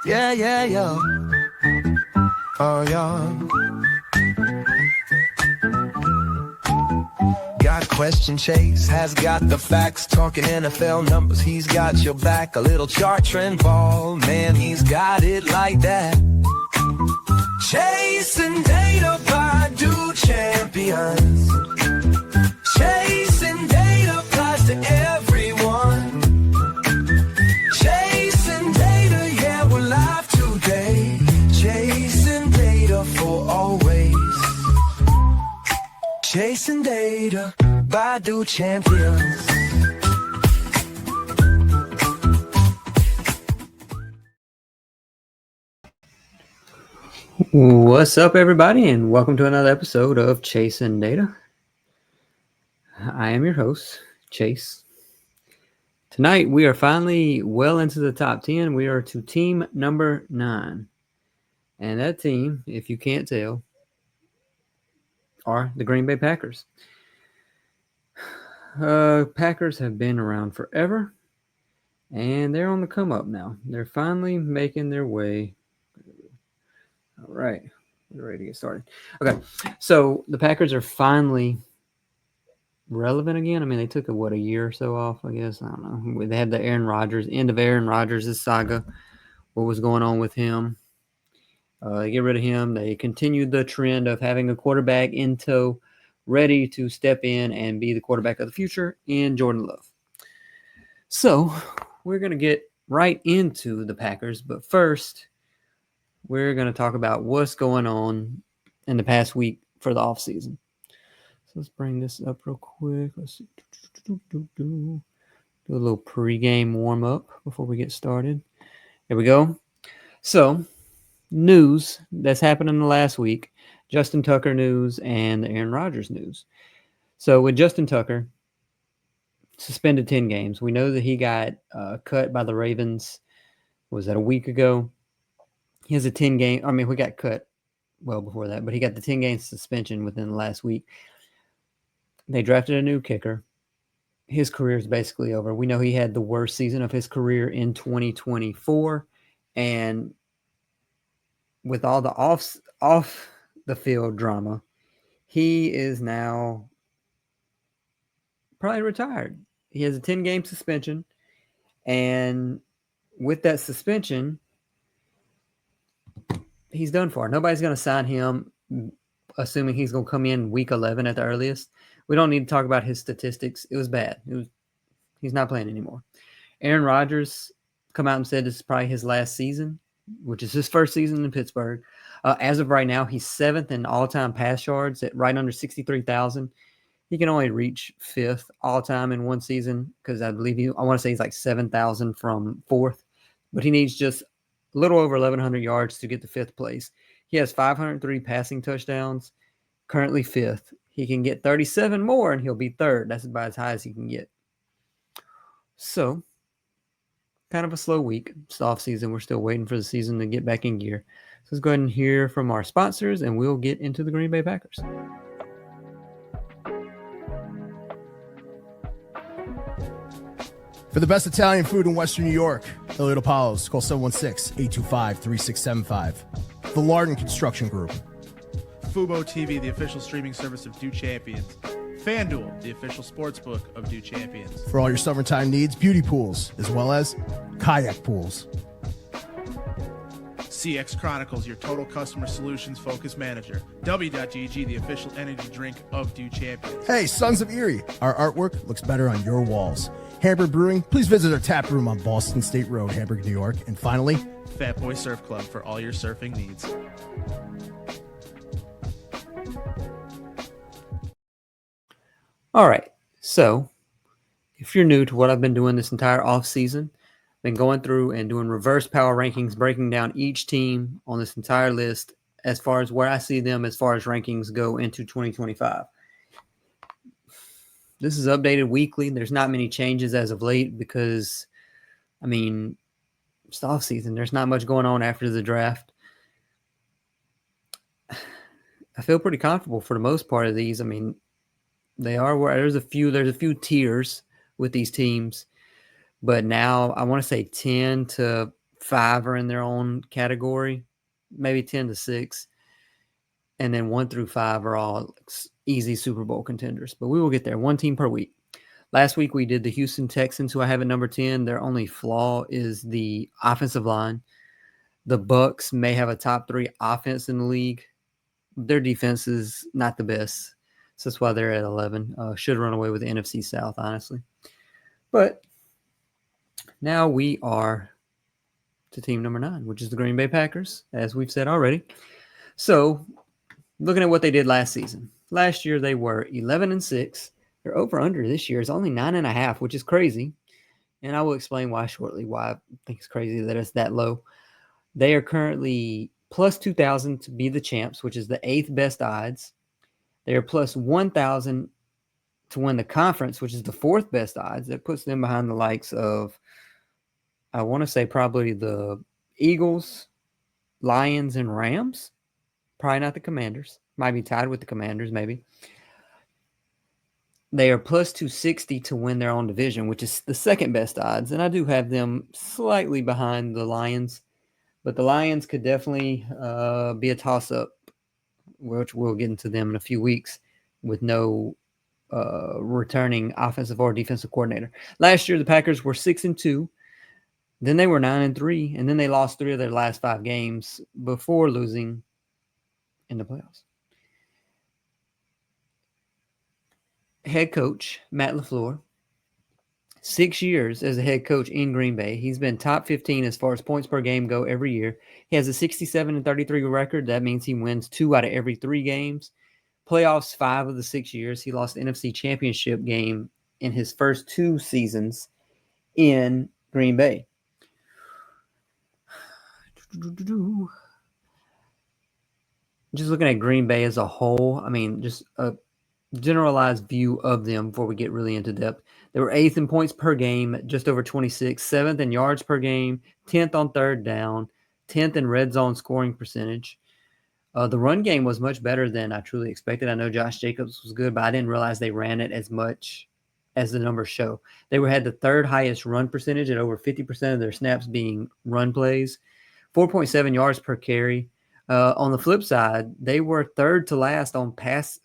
Yeah, yeah, yeah. Oh, yeah. Got question Chase, has got the facts, talking NFL numbers, he's got your back. A little chart trend ball, man, he's got it like that. Chasing data by do champions. Chasing data applies to everyone. Chasing data, yeah, we're live today. Chasing data for always. Chasing data by do champions. What's up, everybody, and welcome to another episode of Chasing Data. I am your host, Chase. Tonight, we are finally well into the top 10. We are to team number 9. And that team, if you can't tell, are the Green Bay Packers. Packers have been around forever, and they're on the come up now. They're finally making their way. All right, we're ready to get started. Okay, so the Packers are finally relevant again. I mean, they took a year or so off, I guess. I don't know. They had the end of Aaron Rodgers' saga. What was going on with him? They get rid of him. They continued the trend of having a quarterback in tow, ready to step in and be the quarterback of the future in Jordan Love. So we're going to get right into the Packers, but first we're going to talk about what's going on in the past week for the offseason. So let's bring this up real quick. Let's see. Do a little pregame warm-up before we get started. There we go. So, news that's happened in the last week, Justin Tucker news and the Aaron Rodgers news. So, with Justin Tucker, suspended 10 games. We know that he got cut by the Ravens, was that a week ago? He has a 10-game, we got cut well before that, but he got the 10-game suspension within the last week. They drafted a new kicker. His career is basically over. We know he had the worst season of his career in 2024, and with all the off the field drama, he is now probably retired. He has a 10-game suspension, and with that suspension, he's done for. Nobody's going to sign him, assuming he's going to come in week 11 at the earliest. We don't need to talk about his statistics. It was bad. He's not playing anymore. Aaron Rodgers come out and said this is probably his last season, which is his first season in Pittsburgh. As of right now, he's 7th in all-time pass yards at right under 63,000. He can only reach 5th all-time in one season because I want to say he's like 7,000 from 4th. But he needs just a little over 1,100 yards to get to 5th place. He has 503 passing touchdowns, currently 5th. He can get 37 more and he'll be 3rd. That's about as high as he can get. So, kind of a slow week. It's the off season. We're still waiting for the season to get back in gear. So let's go ahead and hear from our sponsors, and we'll get into the Green Bay Packers. For the best Italian food in Western New York, Elliot Apollo's, call 716-825-3675. The Lardon Construction Group. Fubo TV, the official streaming service of Do Champions. FanDuel, the official sportsbook of Do Champions. For all your summertime needs, beauty pools, as well as kayak pools. CX Chronicles, your total customer solutions focused manager. W.GG, the official energy drink of Do Champions. Hey, Sons of Erie, our artwork looks better on your walls. Hamburg Brewing, please visit our tap room on Boston State Road, Hamburg, New York. And finally, Fat Boy Surf Club for all your surfing needs. All right, so if you're new to what I've been doing this entire offseason, been going through and doing reverse power rankings, breaking down each team on this entire list as far as where I see them as far as rankings go into 2025. This is updated weekly. There's not many changes as of late because, it's the offseason. There's not much going on after the draft. I feel pretty comfortable for the most part of these. They are where there's a few tiers with these teams, but now I want to say 10 to 5 are in their own category, maybe 10 to 6. And then 1 through 5 are all easy Super Bowl contenders. But we will get there. 1 team per week. Last week we did the Houston Texans, who I have at number 10. Their only flaw is the offensive line. The Bucs may have a top 3 offense in the league. Their defense is not the best. So that's why they're at 11. Should run away with the NFC South, honestly. But now we are to team number 9, which is the Green Bay Packers, as we've said already. So looking at what they did last season. Last year they were 11-6. Their over-under this year is only 9.5, which is crazy. And I will explain why shortly, why I think it's crazy that it's that low. They are currently plus 2,000 to be the champs, which is the 8th best odds. They are plus 1,000 to win the conference, which is the 4th best odds. That puts them behind the likes of, I want to say probably the Eagles, Lions, and Rams. Probably not the Commanders. Might be tied with the Commanders, maybe. They are plus 260 to win their own division, which is the 2nd best odds. And I do have them slightly behind the Lions. But the Lions could definitely be a toss-up, which we'll get into them in a few weeks with no returning offensive or defensive coordinator. Last year, the Packers were 6-2. Then they were 9-3. And then they lost 3 of their last 5 games before losing in the playoffs. Head coach, Matt LaFleur, 6 years as a head coach in Green Bay. He's been top 15 as far as points per game go every year. He has a 67-33 record. That means he wins 2 out of every 3 games. Playoffs 5 of the 6 years. He lost the NFC Championship game in his first 2 seasons in Green Bay. Just looking at Green Bay as a whole, I mean, just a generalized view of them before we get really into depth. They were 8th in points per game, just over 26, 7th in yards per game, 10th on third down, 10th in red zone scoring percentage. The run game was much better than I truly expected. I know Josh Jacobs was good, but I didn't realize they ran it as much as the numbers show. They had the 3rd highest run percentage at over 50% of their snaps being run plays, 4.7 yards per carry. On the flip side, they were 3rd to last on pass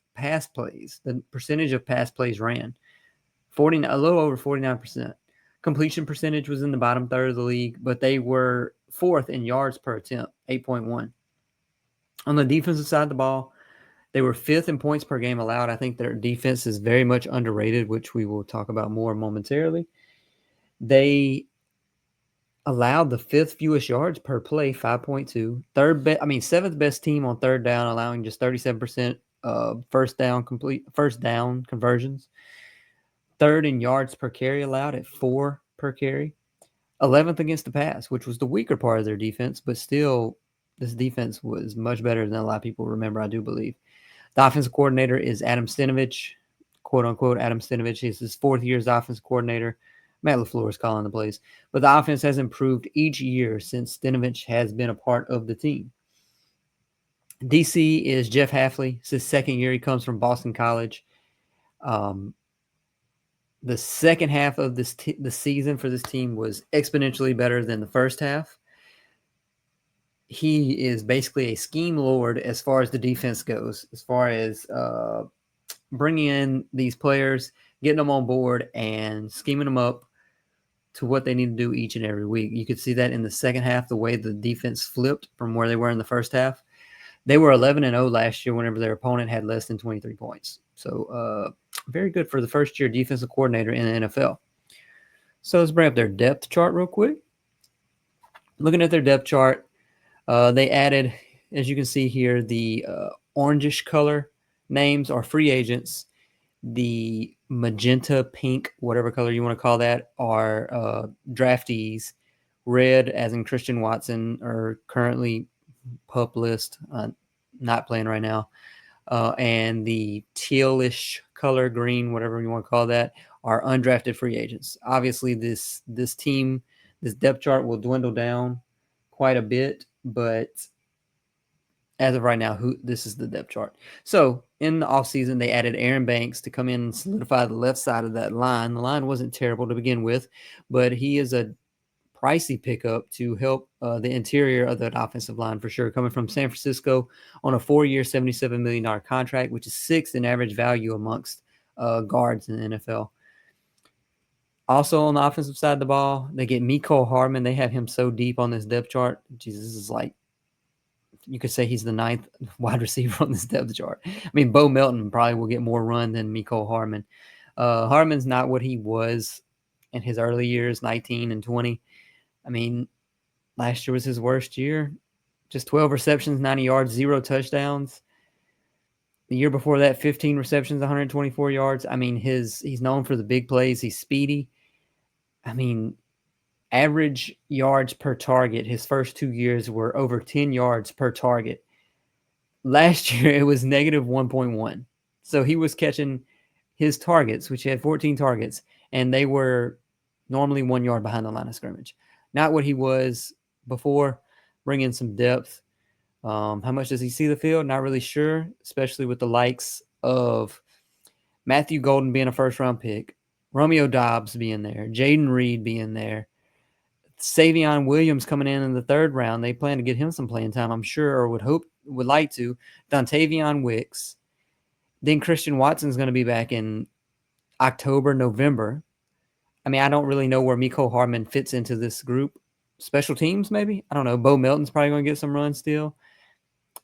plays. The percentage of pass plays ran, a little over 49%. Completion percentage was in the bottom 3rd of the league, but they were 4th in yards per attempt, 8.1. On the defensive side of the ball, they were 5th in points per game allowed. I think their defense is very much underrated, which we will talk about more momentarily. They allowed the 5th fewest yards per play, 5.2. 7th best team on third down, allowing just 37% first down conversions. 3rd in yards per carry allowed at 4 per carry. 11th against the pass, which was the weaker part of their defense, but still, this defense was much better than a lot of people remember, I do believe. The offensive coordinator is Adam Stenavich, quote unquote Adam Stenavich. He's his 4th year as offensive coordinator. Matt LaFleur is calling the plays. But the offense has improved each year since Stenavich has been a part of the team. DC is Jeff Hafley. It's his 2nd year. He comes from Boston College. The second half of the season for this team was exponentially better than the first half. He is basically a scheme lord as far as the defense goes, as far as bringing in these players, getting them on board, and scheming them up to what they need to do each and every week. You could see that in the second half, the way the defense flipped from where they were in the first half. They were 11-0 last year whenever their opponent had less than 23 points. So very good for the first-year defensive coordinator in the NFL. So let's bring up their depth chart real quick. Looking at their depth chart, they added, as you can see here, the orangish color names are free agents. The magenta, pink, whatever color you want to call that, are draftees. Red, as in Christian Watson, are currently pup list, not playing right now. And the tealish color, green, whatever you want to call that, are undrafted free agents. Obviously, this team, this depth chart will dwindle down quite a bit, but as of right now, this is the depth chart. So in the offseason, they added Aaron Banks to come in and solidify the left side of that line. The line wasn't terrible to begin with, but he is a pricey pickup to help the interior of that offensive line for sure. Coming from San Francisco on a 4-year, $77 million contract, which is sixth in average value amongst guards in the NFL. Also on the offensive side of the ball, they get Mecole Hardman. They have him so deep on this depth chart. Jesus, this is like, you could say he's the ninth wide receiver on this depth chart. I mean, Bo Melton probably will get more run than Mecole Hardman. Hardman's not what he was in his early years, 19 and 20. I mean, last year was his worst year. Just 12 receptions, 90 yards, 0 touchdowns. The year before that, 15 receptions, 124 yards. I mean, he's known for the big plays. He's speedy. I mean, average yards per target, his first 2 years were over 10 yards per target. Last year, it was negative 1.1. So he was catching his targets, which he had 14 targets, and they were normally 1 yard behind the line of scrimmage. Not what he was before. Bring in some depth. How much does he see the field? Not really sure, especially with the likes of Matthew Golden being a first-round pick, Romeo Doubs being there, Jaden Reed being there, Savion Williams coming in the third round. They plan to get him some playing time, I'm sure, or would like to. Dontavion Wicks. Then Christian Watson's going to be back in October, November. I mean, I don't really know where Mecole Hardman fits into this group. Special teams, maybe? I don't know. Bo Melton's probably going to get some run still.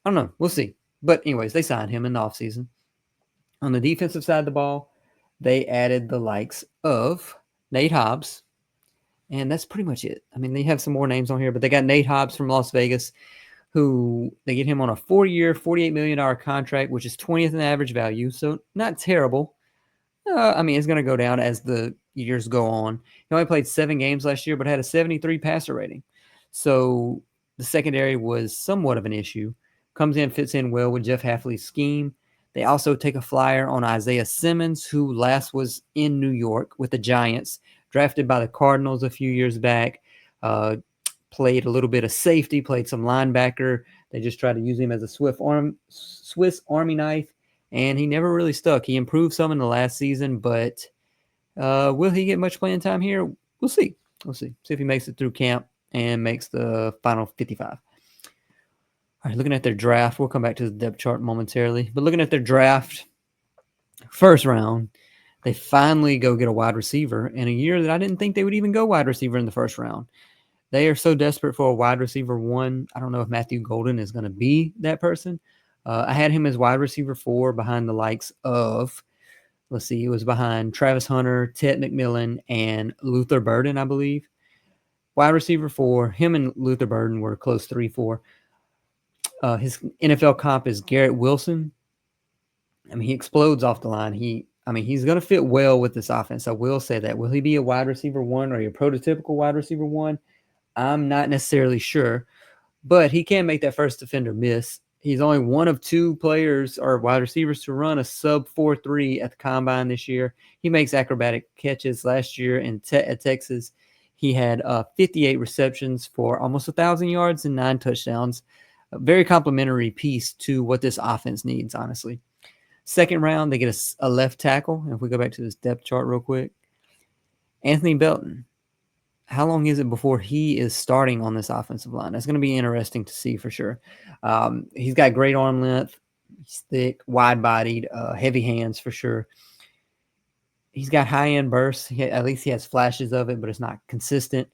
I don't know. We'll see. But anyways, they signed him in the offseason. On the defensive side of the ball, they added the likes of Nate Hobbs. And that's pretty much it. I mean, they have some more names on here, but they got Nate Hobbs from Las Vegas, who they get him on a 4-year, $48 million contract, which is 20th in average value. So not terrible. I mean, it's going to go down as the years go on. He only played 7 games last year, but had a 73 passer rating. So the secondary was somewhat of an issue. Comes in, fits in well with Jeff Hafley's scheme. They also take a flyer on Isaiah Simmons, who last was in New York with the Giants, drafted by the Cardinals a few years back. Played a little bit of safety, played some linebacker. They just tried to use him as a Swiss Army knife, and he never really stuck. He improved some in the last season, but will he get much playing time here? We'll see. We'll see. See if he makes it through camp and makes the final 55. All right, looking at their draft, we'll come back to the depth chart momentarily. But looking at their draft, first round, they finally go get a wide receiver in a year that I didn't think they would even go wide receiver in the first round. They are so desperate for a wide receiver 1. I don't know if Matthew Golden is going to be that person. I had him as wide receiver 4 behind the likes of, let's see, he was behind Travis Hunter, Ted McMillan, and Luther Burden, I believe. Wide receiver 4, him and Luther Burden were close 3-4. His NFL comp is Garrett Wilson. I mean, he explodes off the line. He's going to fit well with this offense. I will say that. Will he be a wide receiver 1 or a prototypical wide receiver 1? I'm not necessarily sure, but he can make that first defender miss. He's only one of 2 players or wide receivers to run a sub 4.3 at the combine this year. He makes acrobatic catches. Last year at Texas, he had 58 receptions for almost 1,000 yards and 9 touchdowns. A very complimentary piece to what this offense needs, honestly. Second round, they get a left tackle. If we go back to this depth chart real quick, Anthony Belton. How long is it before he is starting on this offensive line? That's going to be interesting to see for sure. He's got great arm length. He's thick, wide-bodied, heavy hands for sure. He's got high-end bursts. At least he has flashes of it, but it's not consistent.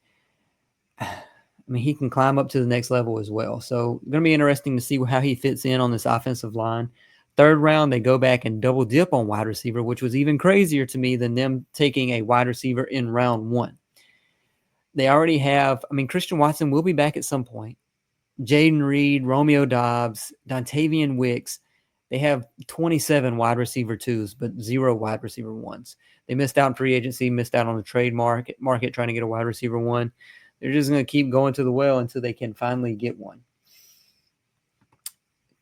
I mean, he can climb up to the next level as well. So going to be interesting to see how he fits in on this offensive line. Third round, they go back and double dip on wide receiver, which was even crazier to me than them taking a wide receiver in round 1. They already have, Christian Watson will be back at some point. Jaden Reed, Romeo Doubs, Dontavion Wicks. They have 27 wide receiver 2s, but 0 wide receiver 1s. They missed out on free agency, missed out on the trade market trying to get a wide receiver 1. They're just going to keep going to the well until they can finally get one.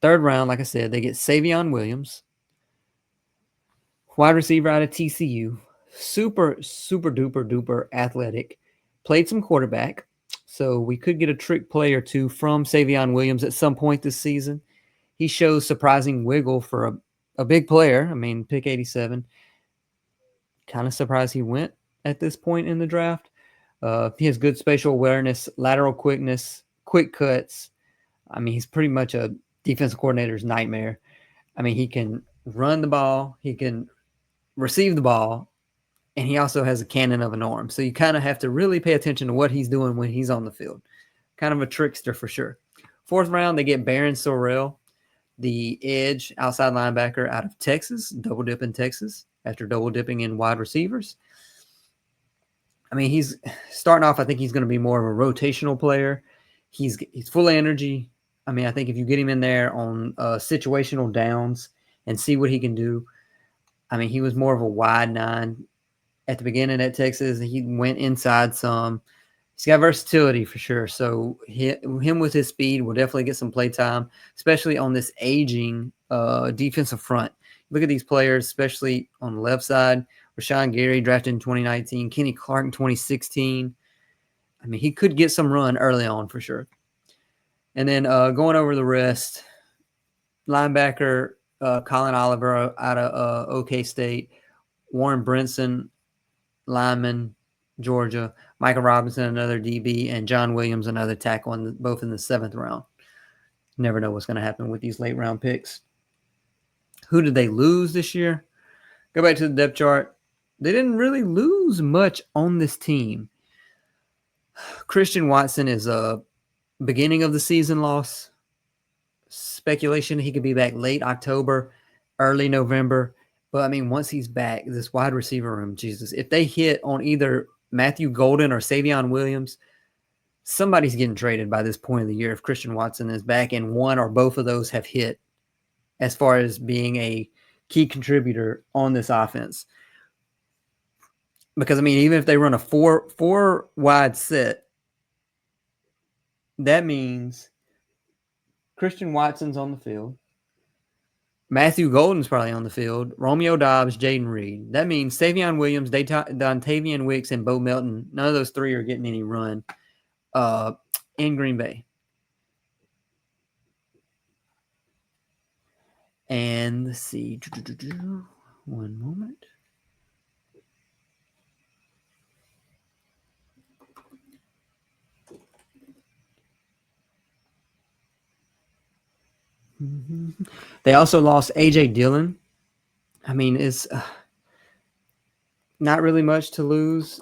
Third round, like I said, they get Savion Williams, wide receiver out of TCU. Super, super duper duper athletic. Played some quarterback, so we could get a trick play or 2 from Savion Williams at some point this season. He shows surprising wiggle for a big player. Pick 87. Kind of surprised he went at this point in the draft. He has good spatial awareness, lateral quickness, quick cuts. I mean, he's pretty much a defensive coordinator's nightmare. I mean, he can run the ball, he can receive the ball, and he also has a cannon of an arm. So you kind of have to really pay attention to what he's doing when he's on the field. Kind of a trickster for sure. 4th round, they get Baron Sorrell, the edge outside linebacker out of Texas, double dip in Texas after double dipping in wide receivers. I mean, he's starting off, I think he's going to be more of a rotational player. He's full of energy. I mean, I think if you get him in there on situational downs and see what he can do. I mean, he was more of a wide 9 at the beginning at Texas. He went inside some. He's got versatility for sure. So him with his speed will definitely get some play time, especially on this aging defensive front. Look at these players, especially on the left side. Rashawn Gary drafted in 2019, Kenny Clark in 2016. I mean, he could get some run early on for sure. And then going over the rest, linebacker Colin Oliver out of OK State, Warren Brinson, lineman, Georgia, Michael Robinson, another DB, and John Williams, another tackle, both in the 7th round. Never know what's going to happen with these late round picks. Who did they lose this year? Go back to the depth chart. They didn't really lose much on this team. Christian Watson is a beginning of the season loss. Speculation he could be back late October, early November. But, I mean, once he's back, this wide receiver room, Jesus, if they hit on either Matthew Golden or Savion Williams, somebody's getting traded by this point of the year if Christian Watson is back and one or both of those have hit as far as being a key contributor on this offense. Because, I mean, even if they run a four wide set, that means Christian Watson's on the field. Matthew Golden's probably on the field. Romeo Dobbs, Jaden Reed. That means Savion Williams, Dontavian Wicks, and Bo Melton. None of those 3 are getting any run in Green Bay. And let's see. One moment. They also lost A.J. Dillon. I mean, it's not really much to lose.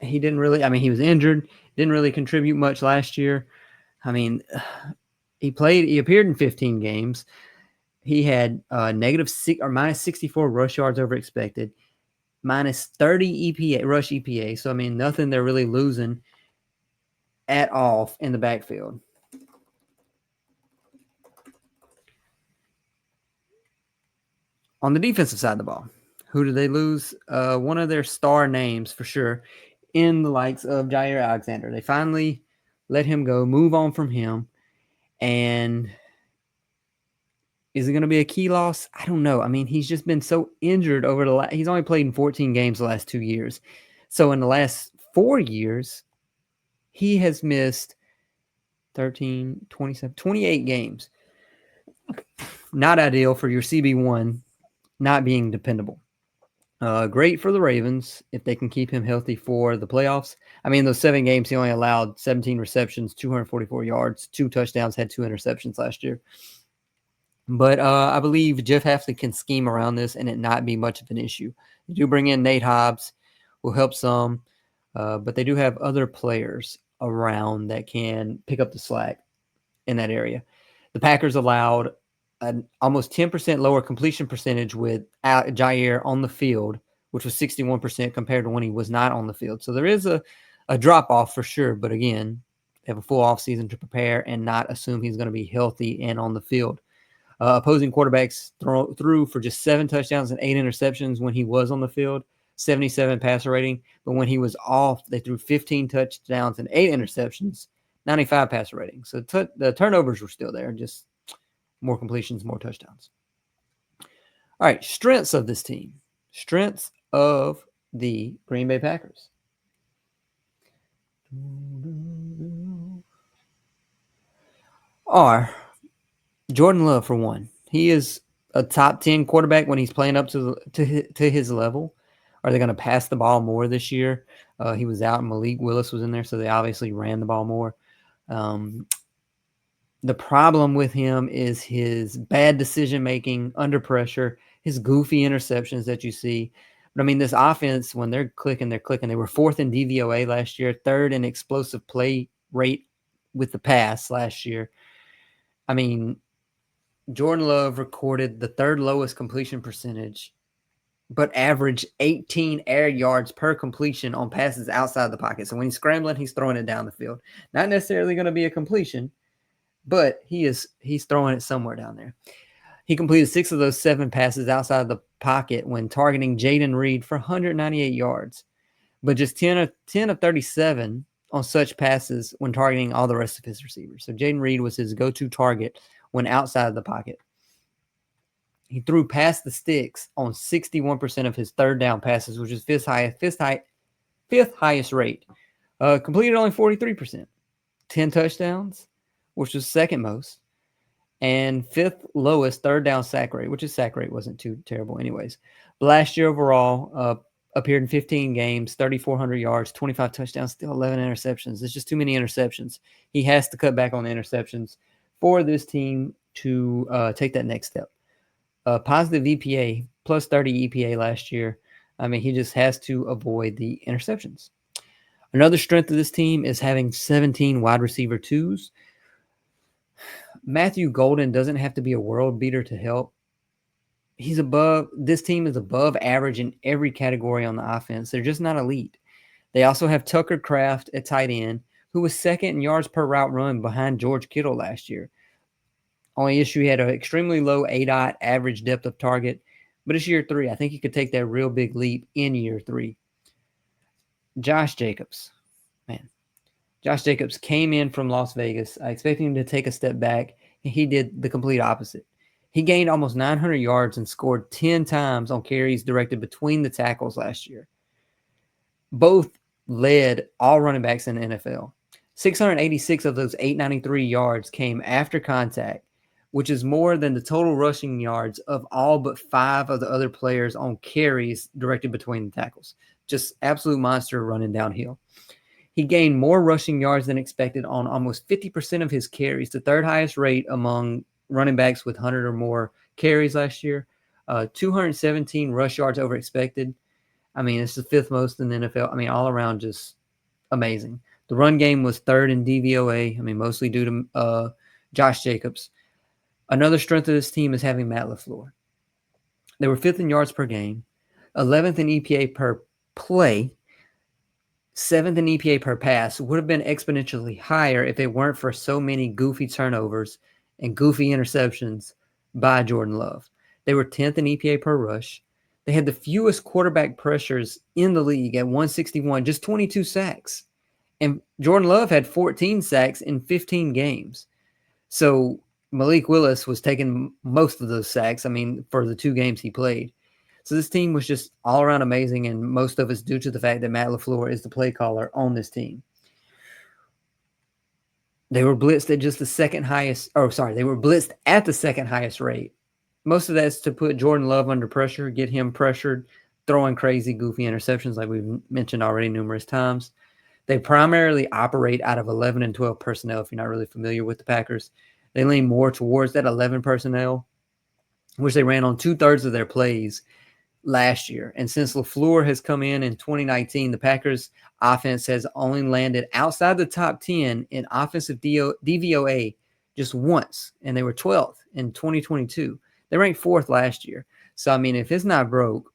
He didn't really – I mean, he was injured. Didn't really contribute much last year. I mean, he appeared in 15 games. He had -6 or -64 rush yards over expected, -30 rush EPA. So, I mean, nothing they're really losing at all in the backfield. On the defensive side of the ball, who did they lose? One of their star names for sure in the likes of Jair Alexander. They finally let him go, move on from him. And is it going to be a key loss? I don't know. I mean, he's just been so injured over he's only played in 14 games the last 2 years. So in the last 4 years, he has missed 13, 27, 28 games. Not ideal for your CB1 not being dependable. Great for the Ravens if they can keep him healthy for the playoffs. I mean, those 7 games, he only allowed 17 receptions, 244 yards, 2 touchdowns, had 2 interceptions last year. But I believe Jeff Hafley can scheme around this and it not be much of an issue. They do bring in Nate Hobbs, will help some, but they do have other players around that can pick up the slack in that area. The Packers allowed an almost 10% lower completion percentage with Jair on the field, which was 61% compared to when he was not on the field. So there is a drop-off for sure, but again, they have a full offseason to prepare and not assume he's going to be healthy and on the field. Opposing quarterbacks threw for just 7 touchdowns and 8 interceptions when he was on the field, 77 passer rating. But when he was off, they threw 15 touchdowns and 8 interceptions, 95 passer rating. So the turnovers were still there, just more completions, more touchdowns. All right, strengths of this team. Strengths of the Green Bay Packers. Are Jordan Love, for one. He is a top 10 quarterback when he's playing up to his level. Are they going to pass the ball more this year? He was out, and Malik Willis was in there, so they obviously ran the ball more. The problem with him is his bad decision-making under pressure, his goofy interceptions that you see. But, I mean, this offense, when they're clicking, they're clicking. They were 4th in DVOA last year, 3rd in explosive play rate with the pass last year. I mean, Jordan Love recorded the 3rd lowest completion percentage, but averaged 18 air yards per completion on passes outside the pocket. So when he's scrambling, he's throwing it down the field. Not necessarily going to be a completion, but he's throwing it somewhere down there. He completed 6 of those 7 passes outside the pocket when targeting Jaden Reed for 198 yards, but just 10 of 37 on such passes when targeting all the rest of his receivers. So Jaden Reed was his go-to target when outside the pocket. He threw past the sticks on 61% of his 3rd down passes, which is fifth highest rate. Completed only 43%. 10 touchdowns, which was 2nd most, and 5th lowest 3rd down sack rate, which his sack rate wasn't too terrible anyways. But last year overall, appeared in 15 games, 3,400 yards, 25 touchdowns, still 11 interceptions. There's just too many interceptions. He has to cut back on the interceptions for this team to take that next step. Positive EPA, plus 30 EPA last year. I mean, he just has to avoid the interceptions. Another strength of this team is having 17 wide receiver 2s. Matthew Golden doesn't have to be a world beater to help. This team is above average in every category on the offense. They're just not elite. They also have Tucker Kraft at tight end, who was 2nd in yards per route run behind George Kittle last year. Only issue, he had an extremely low ADOT average depth of target, but it's year 3. I think he could take that real big leap in year 3. Josh Jacobs. Man, Josh Jacobs came in from Las Vegas. I expected him to take a step back, and he did the complete opposite. He gained almost 900 yards and scored 10 times on carries directed between the tackles last year. Both led all running backs in the NFL. 686 of those 893 yards came after contact, which is more than the total rushing yards of all but 5 of the other players on carries directed between the tackles. Just absolute monster running downhill. He gained more rushing yards than expected on almost 50% of his carries, the 3rd highest rate among running backs with 100 or more carries last year. 217 rush yards over expected. I mean, it's the 5th most in the NFL. I mean, all around just amazing. The run game was 3rd in DVOA. I mean, mostly due to Josh Jacobs. Another strength of this team is having Matt LaFleur. They were 5th in yards per game, 11th in EPA per play, 7th in EPA per pass. Would have been exponentially higher if it weren't for so many goofy turnovers and goofy interceptions by Jordan Love. They were 10th in EPA per rush. They had the fewest quarterback pressures in the league at 161, just 22 sacks. And Jordan Love had 14 sacks in 15 games. So Malik Willis was taking most of those sacks, I mean, for the 2 games he played. So this team was just all around amazing, and most of it's due to the fact that Matt LaFleur is the play caller on this team. They were blitzed at just the 2nd highest, they were blitzed at the 2nd highest rate. Most of that's to put Jordan Love under pressure, get him pressured, throwing crazy, goofy interceptions like we've mentioned already numerous times. They primarily operate out of 11 and 12 personnel, if you're not really familiar with the Packers. They lean more towards that 11 personnel, which they ran on 2/3 of their plays last year. And since LaFleur has come in 2019, the Packers offense has only landed outside the top 10 in offensive DVOA just once, and they were 12th in 2022. They ranked 4th last year. So, I mean, if it's not broke,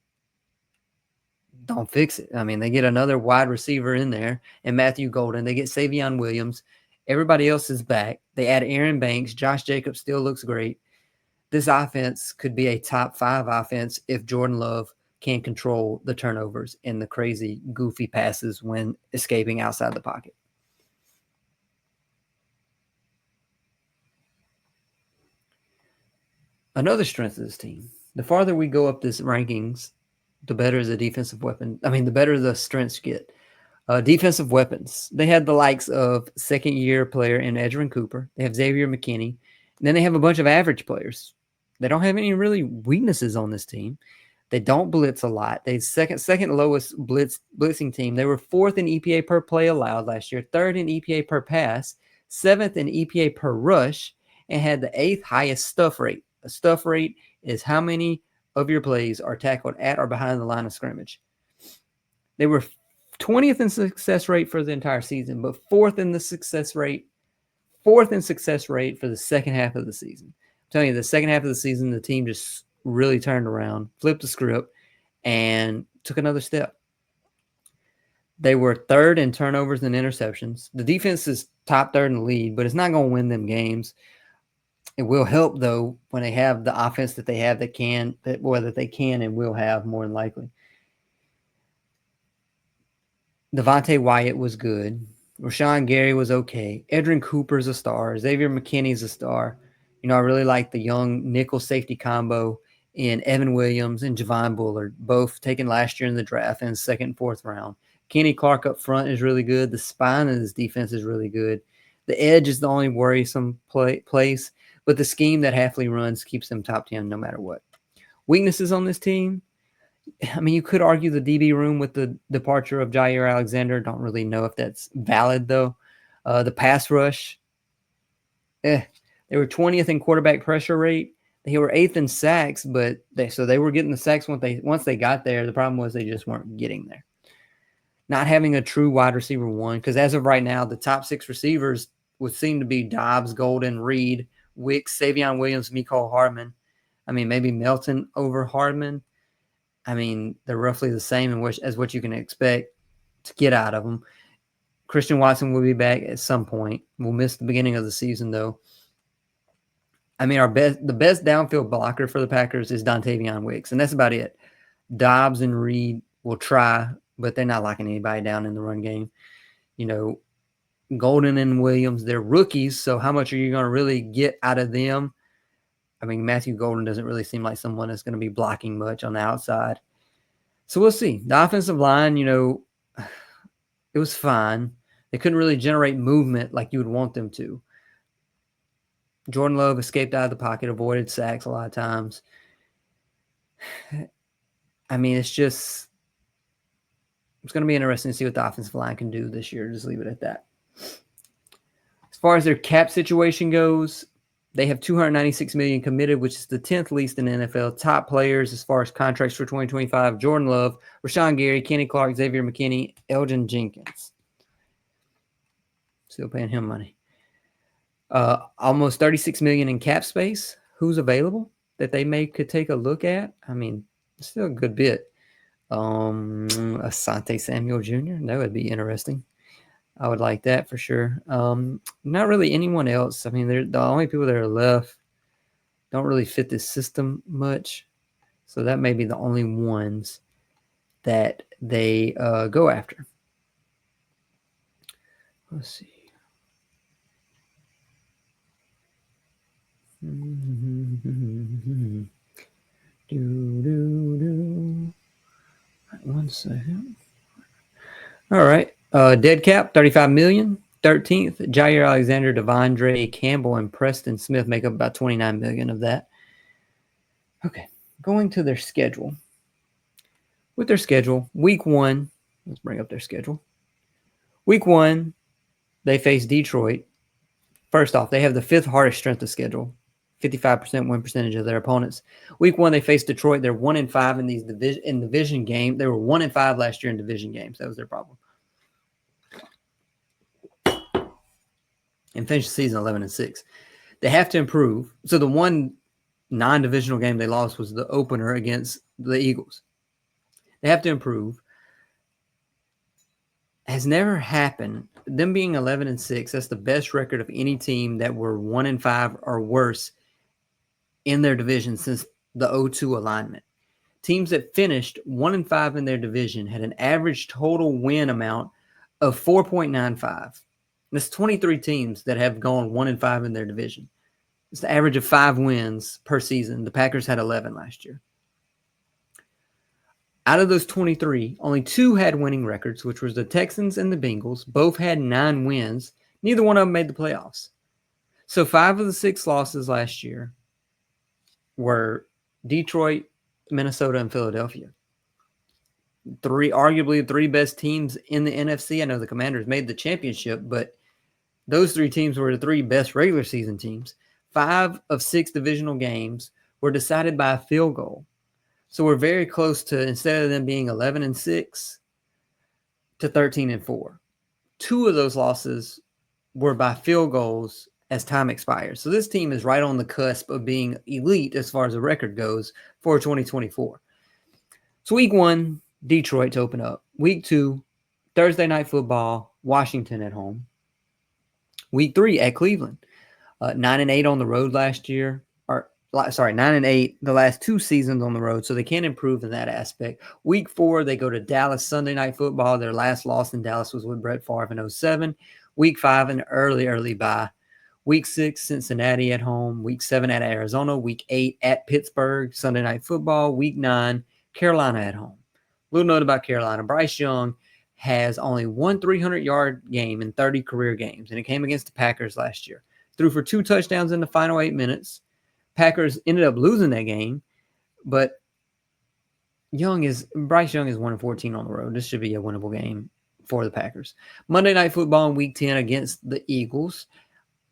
don't fix it. I mean, they get another wide receiver in there and Matthew Golden. They get Savion Williams. Everybody else is back. They add Aaron Banks. Josh Jacobs still looks great. This offense could be a top 5 offense if Jordan Love can control the turnovers and the crazy, goofy passes when escaping outside the pocket. Another strength of this team, the farther we go up this rankings, the better the defensive weapon. I mean, the better the strengths get. Defensive weapons. They had the likes of 2nd-year player in Edgerrin Cooper. They have Xavier McKinney. And then they have a bunch of average players. They don't have any really weaknesses on this team. They don't blitz a lot. They second lowest blitzing team. They were 4th in EPA per play allowed last year, 3rd in EPA per pass, 7th in EPA per rush, and had the 8th highest stuff rate. A stuff rate is how many of your plays are tackled at or behind the line of scrimmage. They were 20th in success rate for the entire season, but 4th in success rate for the second half of the season. I'm telling you, the second half of the season, the team just really turned around, flipped the script, and took another step. They were 3rd in turnovers and interceptions. The defense is top 3rd in the league, but it's not going to win them games. It will help, though, when they have the offense that they have that can and will have more than likely. Devontae Wyatt was good. Rashawn Gary was okay. Edrin Cooper's a star. Xavier McKinney's a star. I really like the young nickel safety combo in Evan Williams and Javon Bullard, both taken last year in the draft in the 2nd and 4th round. Kenny Clark up front is really good. The spine of his defense is really good. The edge is the only worrisome place, but the scheme that Hafley runs keeps them top 10 no matter what. Weaknesses on this team, you could argue the DB room with the departure of Jair Alexander. Don't really know if that's valid, though. The pass rush, they were 20th in quarterback pressure rate. They were 8th in sacks, but they were getting the sacks once they got there. The problem was they just weren't getting there. Not having a true wide receiver one, because as of right now, the top 6 receivers would seem to be Dobbs, Golden, Reed, Wicks, Savion Williams, Mecole Hardman. Maybe Melton over Hardman. They're roughly the same as what you can expect to get out of them. Christian Watson will be back at some point. We'll miss the beginning of the season, though. The best downfield blocker for the Packers is Dontavion Wicks, and that's about it. Dobbs and Reed will try, but they're not locking anybody down in the run game. Golden and Williams, they're rookies, so how much are you going to really get out of them? Matthew Golden doesn't really seem like someone that's going to be blocking much on the outside. So we'll see. The offensive line, it was fine. They couldn't really generate movement like you would want them to. Jordan Love escaped out of the pocket, avoided sacks a lot of times. It's going to be interesting to see what the offensive line can do this year. Just leave it at that. As far as their cap situation goes, they have $296 million committed, which is the 10th least in the NFL. Top players as far as contracts for 2025: Jordan Love, Rashawn Gary, Kenny Clark, Xavier McKinney, Elgin Jenkins. Still paying him money. Almost $36 million in cap space. Who's available that they could take a look at? Still a good bit. Asante Samuel Jr. That would be interesting. I would like that for sure. Not really anyone else. They're the only people that are left don't really fit this system much. So that may be the only ones that they go after. Let's see. One second. All right. Dead cap, $35 million. 13th, Jair Alexander, Devondre Campbell, and Preston Smith make up about $29 million of that. Okay. Going to their schedule. With their schedule, week 1, let's bring up their schedule. Week 1, they face Detroit. First off, they have the 5th hardest strength of schedule. 55% win percentage of their opponents. Week 1, they faced Detroit. They're 1-5 in these division games. They were 1-5 last year in division games. That was their problem. And finished the season 11-6. They have to improve. So the one non-divisional game they lost was the opener against the Eagles. They have to improve. Has never happened. Them being 11-6, that's the best record of any team that were 1-5 or worse in their division since the 0-2 alignment. Teams that finished 1-5 in their division had an average total win amount of 4.95. That's 23 teams that have gone 1-5 in their division. It's the average of 5 wins per season. The Packers had 11 last year. Out of those 23, only 2 had winning records, which was the Texans and the Bengals. Both had 9 wins. Neither one of them made the playoffs. So 5 of the 6 losses last year were Detroit, Minnesota, and Philadelphia. Arguably three best teams in the NFC. I know the Commanders made the championship, but those three teams were the three best regular season teams. 5 of 6 divisional games were decided by a field goal. So we're very close to, instead of them being 11-6, to 13-4. 2 of those losses were by field goals as time expires. So this team is right on the cusp of being elite as far as the record goes for 2024. So week 1, Detroit to open up. Week 2, Thursday night football, Washington at home. Week 3 at Cleveland. 9-8 on the road last year. 9-8 the last 2 seasons on the road, so they can improve in that aspect. Week 4, they go to Dallas Sunday night football. Their last loss in Dallas was with Brett Favre in 2007. Week 5, an early bye. Week 6, Cincinnati at home. Week 7 at Arizona. Week 8 at Pittsburgh, Sunday night football. Week 9, Carolina at home. Little note about Carolina. Bryce Young has only one 300-yard game in 30 career games, and it came against the Packers last year. Threw for 2 touchdowns in the final 8 minutes. Packers ended up losing that game, but Bryce Young is 1-14 on the road. This should be a winnable game for the Packers. Monday Night Football in Week 10 against the Eagles.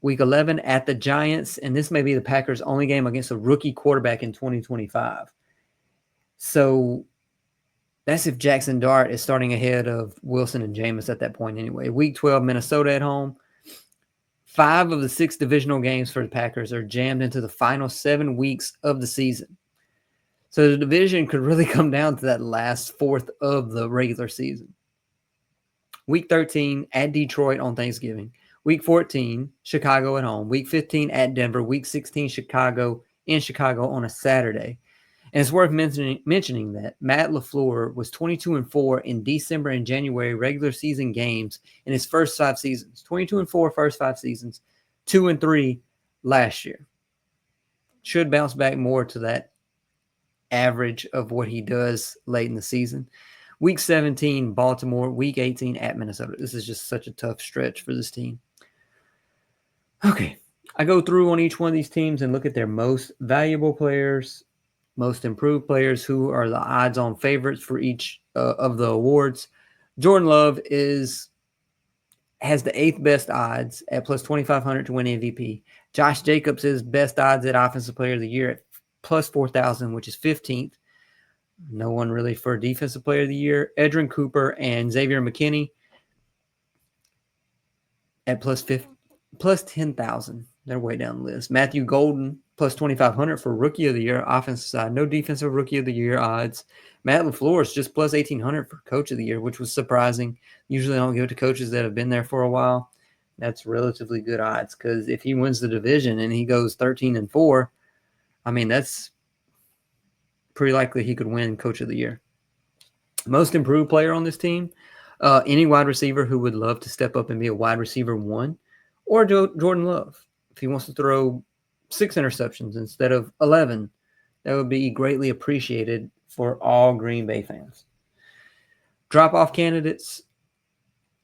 Week 11 at the Giants, and this may be the Packers' only game against a rookie quarterback in 2025. So that's if Jackson Dart is starting ahead of Wilson and Jameis at that point anyway. Week 12, Minnesota at home. 5 of the 6 divisional games for the Packers are jammed into the final 7 weeks of the season. So the division could really come down to that last fourth of the regular season. Week 13 at Detroit on Thanksgiving. Week 14, Chicago at home. Week 15 at Denver. Week 16, Chicago on a Saturday. And it's worth mentioning that Matt LaFleur was 22-4 in December and January regular season games in his first 5 seasons. 22-4 first 5 seasons, 2-3 last year. Should bounce back more to that average of what he does late in the season. Week 17, Baltimore. Week 18 at Minnesota. This is just such a tough stretch for this team. Okay, I go through on each one of these teams and look at their most valuable players, most improved players, who are the odds-on favorites for each of the awards. Jordan Love has the 8th best odds at plus 2,500 to win MVP. Josh Jacobs is best odds at Offensive Player of the Year at plus 4,000, which is 15th. No one really for Defensive Player of the Year. Edrin Cooper and Xavier McKinney at plus 10,000. They're way down the list. Matthew Golden, plus 2,500 for Rookie of the Year, offensive side. No Defensive Rookie of the Year odds. Matt LaFleur is just plus 1,800 for Coach of the Year, which was surprising. Usually I don't give it to coaches that have been there for a while. That's relatively good odds, because if he wins the division and he goes 13-4, I mean, that's pretty likely he could win Coach of the Year. Most improved player on this team, any wide receiver who would love to step up and be a wide receiver 1, or Jordan Love. If he wants to throw 6 interceptions instead of 11, that would be greatly appreciated for all Green Bay fans. Drop-off candidates,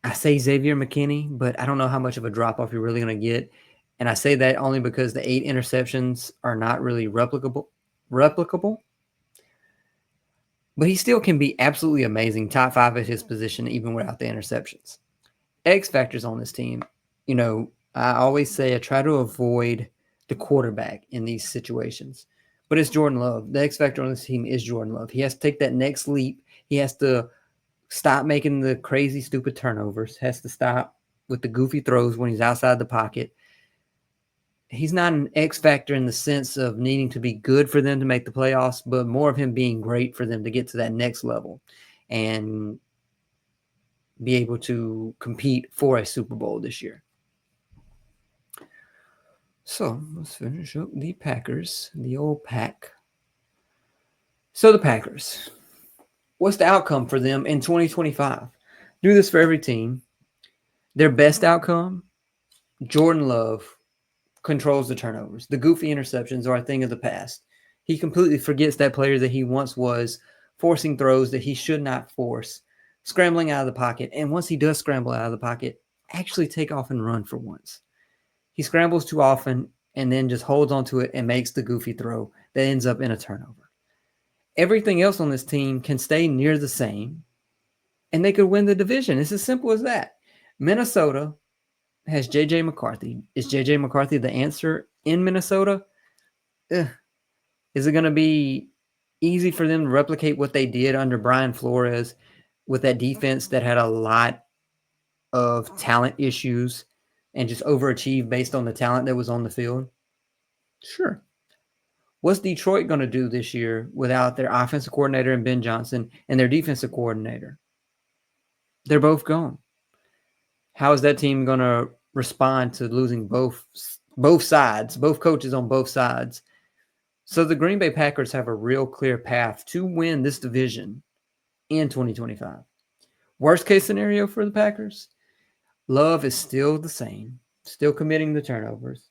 I say Xavier McKinney, but I don't know how much of a drop-off you're really going to get. And I say that only because the 8 interceptions are not really replicable. But he still can be absolutely amazing, top 5 at his position, even without the interceptions. X factors on this team. You know, I always say I try to avoid the quarterback in these situations. But it's Jordan Love. The X factor on this team is Jordan Love. He has to take that next leap. He has to stop making the crazy, stupid turnovers. Has to stop with the goofy throws when he's outside the pocket. He's not an X factor in the sense of needing to be good for them to make the playoffs, but more of him being great for them to get to that next level and be able to compete for a Super Bowl this year. So let's finish up the Packers, the old pack. So the Packers, what's the outcome for them in 2025? Do this for every team. Their best outcome, Jordan Love controls the turnovers. The goofy interceptions are a thing of the past. He completely forgets that player that he once was, forcing throws that he should not force, scrambling out of the pocket. And once he does scramble out of the pocket, actually take off and run for once. He scrambles too often and then just holds onto it and makes the goofy throw that ends up in a turnover. Everything else on this team can stay near the same, and they could win the division. It's as simple as that. Minnesota has J.J. McCarthy. Is J.J. McCarthy the answer in Minnesota? Is it going to be easy for them to replicate what they did under Brian Flores with that defense that had a lot of talent issues and just overachieved based on the talent that was on the field? Sure. What's Detroit going to do this year without their offensive coordinator and Ben Johnson and their defensive coordinator? They're both gone. How is that team going to respond to losing both sides, both coaches on both sides? So the Green Bay Packers have a real clear path to win this division in 2025. Worst case scenario for the Packers, Love is still the same, still committing the turnovers.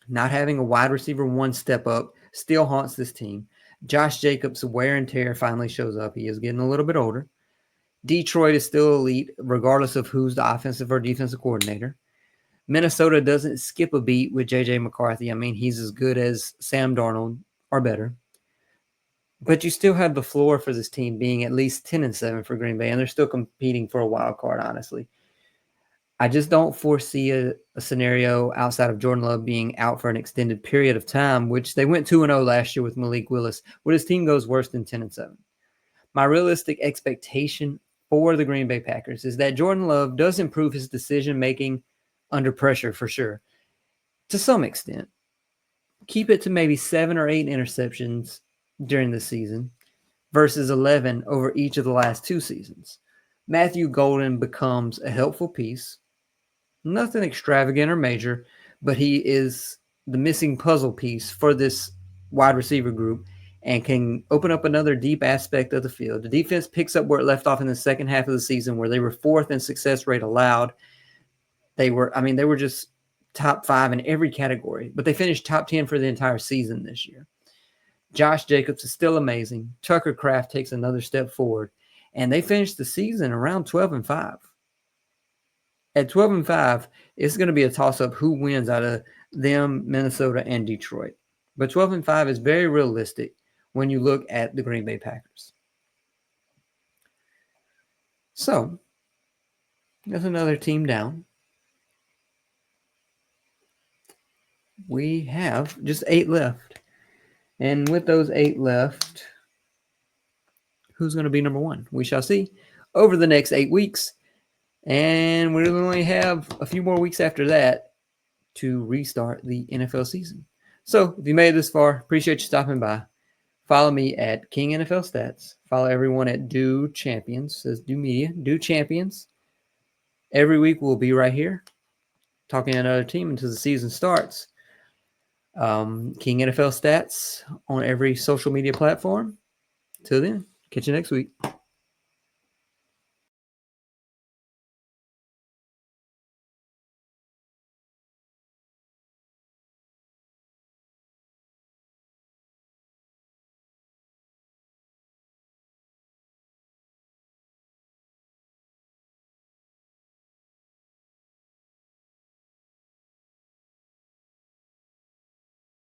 Not having a wide receiver one step up still haunts this team. Josh Jacobs' wear and tear finally shows up. He is getting a little bit older. Detroit is still elite, regardless of who's the offensive or defensive coordinator. Minnesota doesn't skip a beat with J.J. McCarthy. I mean, he's as good as Sam Darnold or better. But you still have the floor for this team being at least 10-7 for Green Bay, and they're still competing for a wild card, honestly. I just don't foresee a scenario outside of Jordan Love being out for an extended period of time, which they went 2-0 last year with Malik Willis, where his team goes worse than 10-7. My realistic expectation for the Green Bay Packers is that Jordan Love does improve his decision-making under pressure for sure, to some extent. Keep it to maybe 7 or 8 interceptions during the season versus 11 over each of the last 2 seasons. Matthew Golden becomes a helpful piece. Nothing extravagant or major, but he is the missing puzzle piece for this wide receiver group and can open up another deep aspect of the field. The defense picks up where it left off in the second half of the season, where they were 4th in success rate allowed. They were just top 5 in every category, but they finished top 10 for the entire season this year. Josh Jacobs is still amazing. Tucker Kraft takes another step forward, and they finished the season around 12-5. At 12-5, it's going to be a toss-up who wins out of them, Minnesota, and Detroit. But 12-5 is very realistic when you look at the Green Bay Packers. So, there's another team down. We have just 8 left. And with those 8 left, who's going to be number 1? We shall see over the next 8 weeks. And we only have a few more weeks after that to restart the NFL season. So if you made it this far, appreciate you stopping by. Follow me at King NFL Stats. Follow everyone at Do Champions. Says Do Media. Do Champions. Every week we'll be right here talking to another team until the season starts. King NFL Stats on every social media platform. Till then, catch you next week.